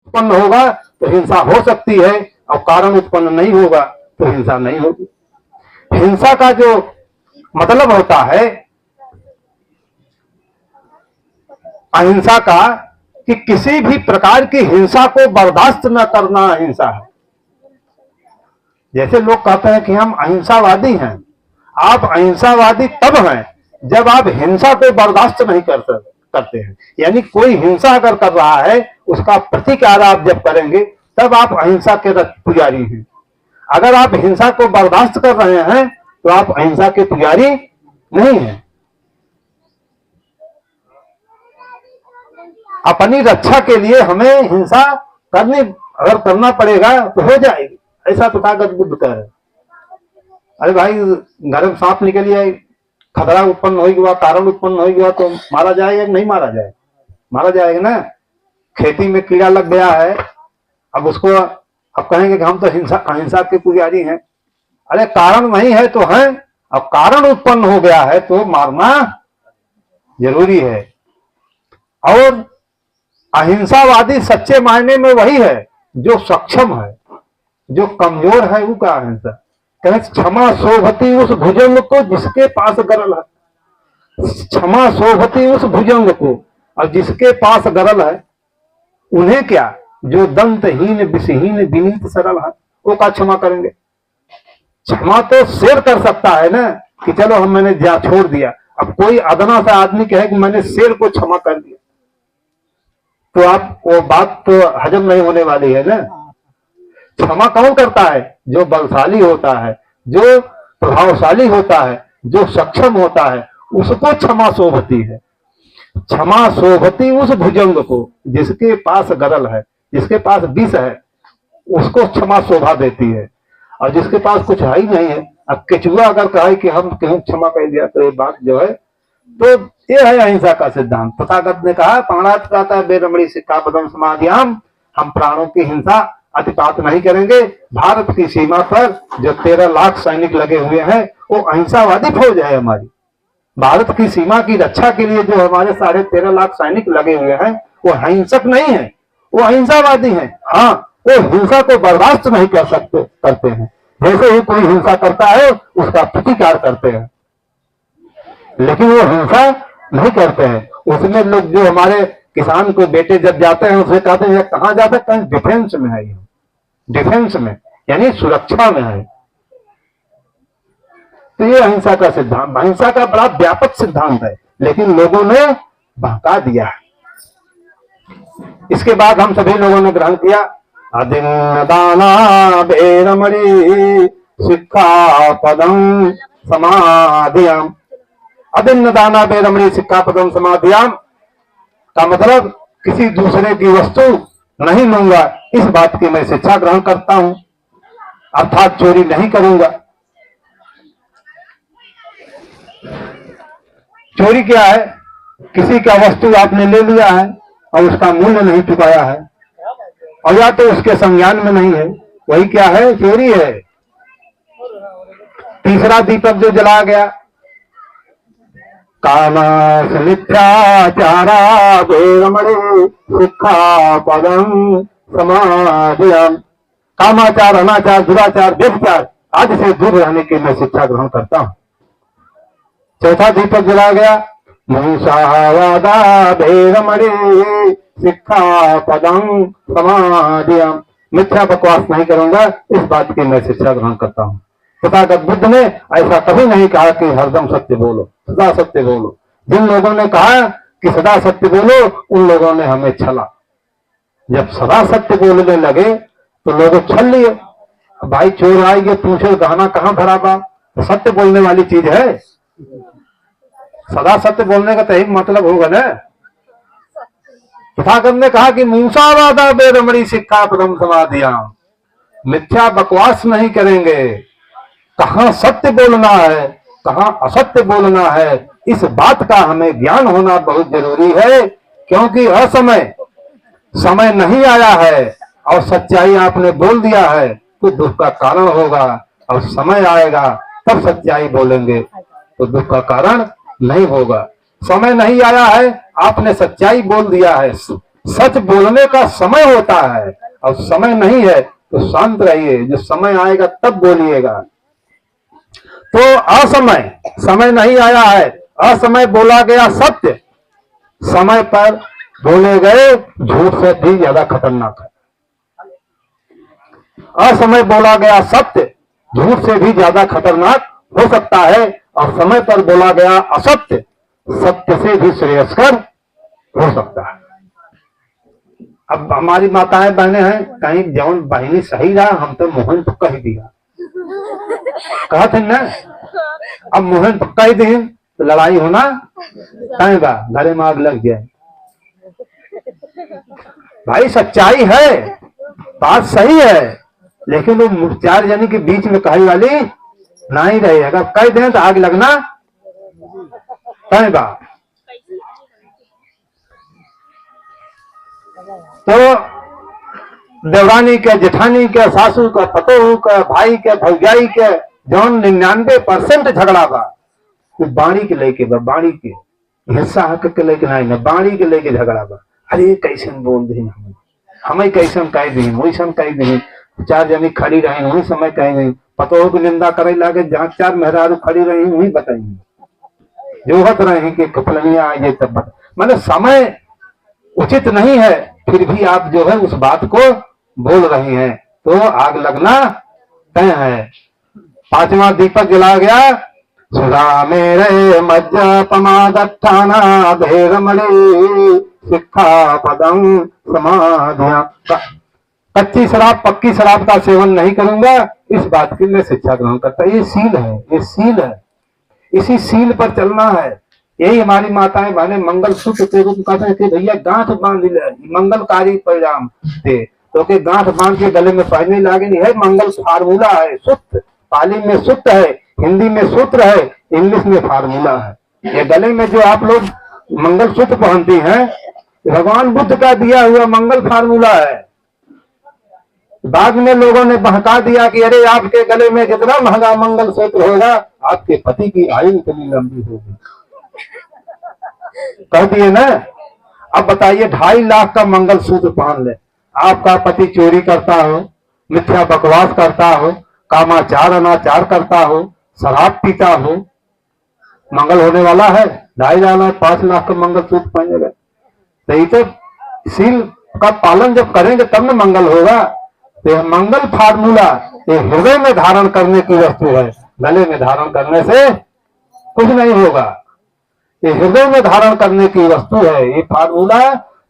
उत्पन्न होगा तो हिंसा हो सकती है, और कारण उत्पन्न नहीं होगा तो हिंसा नहीं होगी। हिंसा का जो मतलब होता है अहिंसा का, कि किसी भी प्रकार की हिंसा को बर्दाश्त न करना अहिंसा है। जैसे लोग कहते हैं कि हम अहिंसावादी हैं, आप अहिंसावादी तब हैं जब आप हिंसा को बर्दाश्त नहीं करते हैं। यानी कोई हिंसा अगर कर रहा है उसका प्रतिकार आप जब करेंगे तब आप अहिंसा के पुजारी हैं। अगर आप हिंसा को बर्दाश्त कर रहे हैं तो आप अहिंसा के पुजारी नहीं हैं। अपनी रक्षा के लिए हमें हिंसा करनी, अगर करना पड़ेगा तो हो जाएगी, ऐसा तथागत बुद्ध कह रहे। अरे भाई घर में सांप निकल आए, खतरा उत्पन्न हो गया, कारण उत्पन्न हो गया तो मारा जाएगा कि नहीं मारा जाए? मारा जाएगा ना। खेती में कीड़ा लग गया है, अब उसको अब कहेंगे कि हम तो अहिंसा के पुजारी हैं। अरे कारण नहीं है तो है, अब कारण उत्पन्न हो गया है तो मारना जरूरी है। और अहिंसावादी सच्चे मायने में वही है जो सक्षम है, जो कमजोर है वो का अहिंसा। कहे क्षमा शोभती उस भुजंग को जिसके पास गरल है, क्षमा शोभती उस भुजंग को, और जिसके पास गरल है उन्हें क्या, जो दंतहीन विषहीन विनीत सरल है वो का क्षमा करेंगे। क्षमा तो शेर कर सकता है ना कि चलो हम मैंने छोड़ दिया। अब कोई अदना सा आदमी कहे कि मैंने शेर को क्षमा कर दिया तो आप वो बात तो हजम नहीं होने वाली है ना। क्षमा कौन करता है? जो बलशाली होता है, जो प्रभावशाली होता है, जो सक्षम होता है, उसको क्षमा शोभती है। क्षमा शोभती उस भुजंग को जिसके पास गरल है, जिसके पास विष है, उसको क्षमा शोभा देती है। और जिसके पास कुछ है ही नहीं है, अब केचुआ अगर कहे कि हम क्यों क्षमा कर दिया तो ये बात जो है, तो ये है अहिंसा का सिद्धांत। तथागत ने कहा प्राणात प्रातः बेरमणि सिक्खापदम समाधियाम, हम प्राणों की हिंसा अतिपात नहीं करेंगे। भारत की सीमा पर जो 13 लाख सैनिक लगे हुए हैं वो अहिंसावादी फौज है हमारी। भारत की सीमा की रक्षा के लिए जो हमारे 13.5 लाख सैनिक लगे हुए हैं वो हिंसक नहीं है, वो अहिंसावादी हैं। हाँ, वो हिंसा को बर्दाश्त नहीं करते हैं। जैसे ही कोई हिंसा करता है उसका प्रतिकार करते हैं, लेकिन वो हिंसा नहीं करते हैं। उसमें लोग जो हमारे किसान को बेटे जब जाते हैं उसे कहते हैं कहां जाते हैं? कहीं डिफेंस में है, डिफेंस में यानी सुरक्षा में है। तो ये अहिंसा का सिद्धांत, अहिंसा का बड़ा व्यापक सिद्धांत है, लेकिन लोगों ने बहका दिया है। इसके बाद हम सभी लोगों ने ग्रहण किया अदिन्न दाना बेरमणि सिक्खापदम समाधियाम। अदिन्न दाना बेरमणि सिक्खापदम समाधियाम का मतलब किसी दूसरे की वस्तु नहीं लूंगा, इस बात की मैं शिक्षा ग्रहण करता हूं, अर्थात चोरी नहीं करूंगा। चोरी क्या है? किसी का वस्तु आपने ले लिया है और उसका मूल्य नहीं चुकाया है, और या तो उसके संज्ञान में नहीं है, वही क्या है? चोरी है। तीसरा दीपक जो जला गया, कामास मिथ्याचारा बेरमणि सिक्खापदम समाधियाम। कामाचार, अनाचार, दुराचार, व्यभिचार आदि से दूर रहने की मैं शिक्षा ग्रहण करता हूं। चौथा दीपक जला गया, मुंसावादा बेरमणि सिक्खापदम समाधियाम। मिथ्या बकवास नहीं करूंगा, इस बात की मैं शिक्षा ग्रहण करता हूं। तथागत बुद्ध ने ऐसा कभी नहीं कहा कि हरदम सत्य बोलो, सदा सत्य बोलो। जिन लोगों ने कहा कि सदा सत्य बोलो, उन लोगों ने हमें छला। जब सदा सत्य बोलने लगे तो लोग छल लिए। भाई चोर आएंगे, पूछो गहना कहां धरा बा, तो सत्य बोलने वाली चीज है। सदा सत्य बोलने का तो यही मतलब होगा ना। तथागत ने कहा कि मूसावादा बेरमणि सिक्खापदम समाधियाम, मिथ्या बकवास नहीं करेंगे। कहां सत्य बोलना है, कहां असत्य बोलना है, इस बात का हमें ज्ञान होना बहुत जरूरी है, क्योंकि असमय समय नहीं आया है और सच्चाई आपने बोल दिया है तो दुख का कारण होगा, और समय आएगा तब सच्चाई बोलेंगे तो दुख का कारण नहीं होगा। समय नहीं आया है, आपने सच्चाई बोल दिया है, सच बोलने का समय होता है, और समय नहीं है तो शांत रहिए, जो समय आएगा तब बोलिएगा। तो असमय, समय नहीं आया है, असमय बोला गया सत्य, समय पर बोले गए झूठ से भी ज्यादा खतरनाक है। असमय बोला गया सत्य झूठ से भी ज्यादा खतरनाक हो सकता है, और समय पर बोला गया असत्य सत्य से भी श्रेयस्कर हो सकता है। अब हमारी माताएं बहनें हैं, कहीं जौन बहनी सही रहा, हम तो मोहन तो कह दिया, कहा थे ना, अब मोहन तो कह दी तो लड़ाई होना कहीं बा, घरे में आग लग जाए। भाई सच्चाई है, बात सही है, लेकिन वो 4 जनी के बीच में कही वाली नहीं रही। अगर कह दें तो आग लगना कहीं बा। तो देवरानी के, जेठानी के, सासू के, पतोहू के, भाई के, भौजाई के जौन 99% झगड़ा बा, वो बाणी के लेके बा, बाणी के हिस्सा हक के लेके नहीं ना, बाणी के लेके झगड़ा बा। अरे कैसे बोल दी हमें कैसे कह दी, वैसन कह दी, 4 जनी खड़ी रही वही समय कह गई, पतोहू की निंदा करे लागे, जहाँ 4 मेहरारू खड़ी रही वही बताई, जोहत रहे कि फलनिया आई तब बता। मतलब समय उचित नहीं है, फिर भी आप जो है उस बात को बोल रही हैं, तो आग लगना तय है। 5वां दीपक जला गया, सुधा मेरे मज्जपमादत्थाना भेदमणि शिक्षा पदम समाधिया। कच्ची शराब पक्की शराब का सेवन नहीं करूंगा, इस बात की मैं शिक्षा ग्रहण करता। ये सील है, ये सील है, इसी सील पर चलना है। यही हमारी माताएं बहने मंगल सूत्र के रूप कहते हैं कि भैया गांठ बांध ले, मंगलकारी परिणाम थे, तो के गांठ बांध के गले में पहनने लागे नहीं है। मंगल फार्मूला है, सूत्र, पाली में सूत्र है, हिंदी में सूत्र है, इंग्लिश में फार्मूला है। ये गले में जो आप लोग मंगल सूत्र पहनती हैं, भगवान बुद्ध का दिया हुआ मंगल फार्मूला है। बाद में लोगों ने बहका दिया कि अरे आपके गले में जितना महंगा मंगल सूत्र होगा, आपके पति की आयु इतनी लंबी होगी, कह दिए ना। अब बताइए 2.5 लाख का मंगल सूत्र पहन ले, आपका पति चोरी करता हो, मिथ्या बकवास करता हो, कामाचार अनाचार करता हो, शराब पीता हो, मंगल होने वाला है? 2.5 लाख 5 लाख का मंगल सूत्र पहनेगा। तो ये तो सील का पालन जब करेंगे तब न मंगल होगा। तो यह मंगल फार्मूला ये हृदय में धारण करने की वस्तु है, गले में धारण करने से कुछ नहीं होगा। ये हृदय में धारण करने की वस्तु है। ये फार्मूला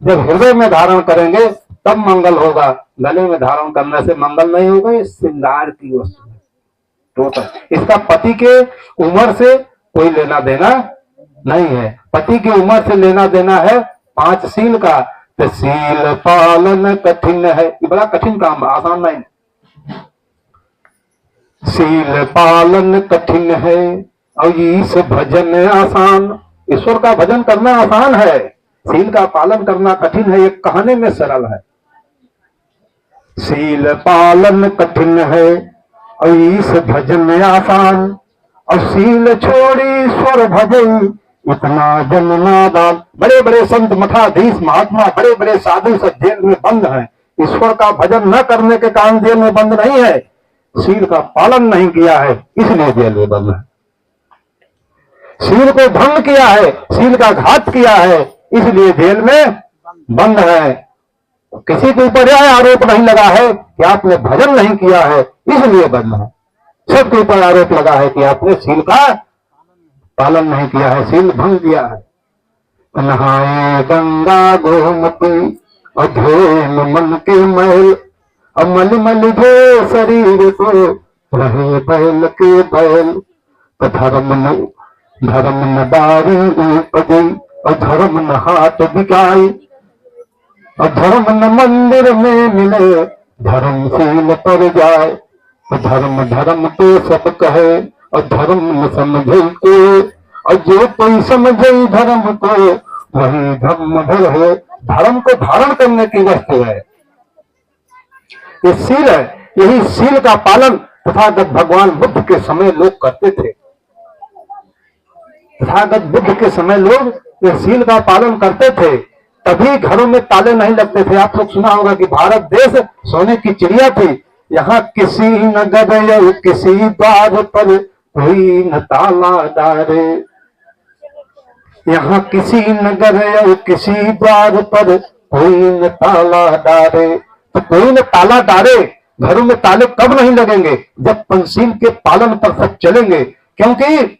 जब हृदय में धारण करेंगे तब मंगल होगा, गले में धारण करने से मंगल नहीं होगा। ये श्रृंगार की वस्तु है टोटल। इसका पति के उम्र से कोई लेना देना नहीं है। पति की उम्र से लेना देना है 5 सील का। तो सील पालन कठिन है, ये बड़ा कठिन काम, आसान नहीं। सील पालन कठिन है और ईश भजन आसान। ईश्वर का भजन करना आसान है, सील का पालन करना कठिन है। ये कहने में सरल है। सील पालन कठिन है और ईश भजन आसान, और सील छोड़ी ईश्वर भजन इतना जन्म दान। बड़े बड़े संत, मठाधीश, महात्मा, बड़े बड़े साधु सब जेल में बंद हैं। ईश्वर का भजन न करने के कारण जेल में बंद नहीं है, सील का पालन नहीं किया है इसलिए जेल में बंद है। सील को भंग किया है, सील का घात किया है, इसलिए जेल में बंद है। किसी के ऊपर यह आरोप नहीं लगा है कि आपने भजन नहीं किया है इसलिए बंद है। सबके ऊपर आरोप लगा है कि आपने सील का पालन नहीं किया है, सील भंग किया है। नहाए गंगा गोमती और धोए मन के मैल, और मल मल धो शरीर को रहे बैल के बैल। तो धर्म न बारी उपजे और धर्म न हाथ बिकाई, और धर्म न मंदिर में मिले धर्मशील पर जाए। तो धर्म धर्म तो सब कहे और धर्म न समझे को, और जो कोई समझे धर्म को वही धर्म भर है। धर्म को धारण करने की वस्तु है ये सील है। यही सील का पालन तथागत भगवान बुद्ध के समय लोग करते थे। तथागत बुद्ध के समय लोग ये सील का पालन करते थे। तभी घरों में ताले नहीं लगते थे। आप लोग सुना होगा कि भारत देश सोने की चिड़िया थी। यहाँ किसी नगर या किसी द्वार पर कोई न ताला डारे, यहाँ किसी नगर या किसी द्वार पर कोई न ताला डारे। तो कोई न ताला डारे, घरों में ताले कब नहीं लगेंगे? जब पंसील के पालन पर सब चलेंगे। क्योंकि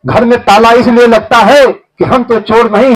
घर में ताला इसलिए लगता है कि हम तो चोर नहीं